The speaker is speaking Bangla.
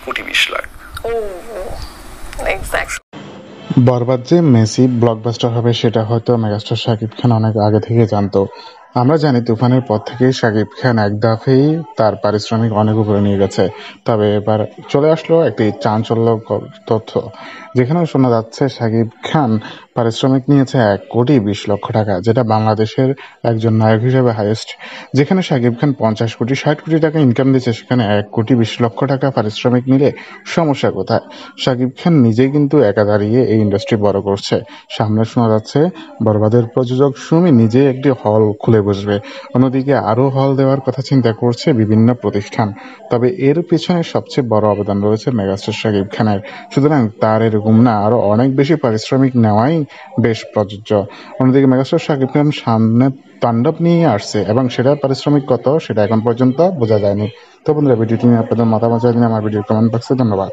1,20,00,000। ও এক্স্যাক্ট। বরবাদ যে মেসি ব্লকবাস্টার হবে সেটা হয়তো মেগাস্টার শাকিব খান অনেক আগে থেকে জানতো। আমরা জানি তুফানের পর থেকেই শাকিব খান এক দফেই তার পারিশ্রমিক অনেক উপরে নিয়ে গেছে। তবে এবার চলে আসলো একটি চাঞ্চল্যকর তথ্য, যেখানে শোনা যাচ্ছে শাকিব খান পারিশ্রমিক নিয়েছে 1,20,00,000 টাকা, যেটা বাংলাদেশের একজন নায়ক হিসেবে হাইয়েস্ট। যেখানে শাকিব খান 50 কোটি 60 কোটি টাকা ইনকাম দিচ্ছে, সেখানে 1,20,00,000 টাকা পারিশ্রমিক নিলে সমস্যা কোথায়? শাকিব খান নিজেই কিন্তু একা দাঁড়িয়ে এই ইন্ডাস্ট্রি বড় করছে। সামনে শোনা যাচ্ছে বরবাদের প্রযোজক সুমি নিজেই একটি হল খুলে বসবে। অন্যদিকে আরও হল দেওয়ার কথা চিন্তা করছে বিভিন্ন প্রতিষ্ঠান। তবে এর পেছনে সবচেয়ে বড় অবদান রয়েছে মেগাস্টার শাকিব খানের। সুতরাং তার এরকম না, আরও অনেক বেশি পারিশ্রমিক নেওয়াই বেশ প্রযোজ্য। অন্যদিকে মেগাস্টার শাকিব খান সামনে তাণ্ডব নিয়ে আসছে এবং সেটার পারিশ্রমিক কত সেটা এখন পর্যন্ত বোঝা যায়নি। তো বন্ধুরা, ভিডিওটি নিয়ে আপনাদের মতামত জানিয়ে আমার ভিডিও কমেন্ট বক্সে ধন্যবাদ।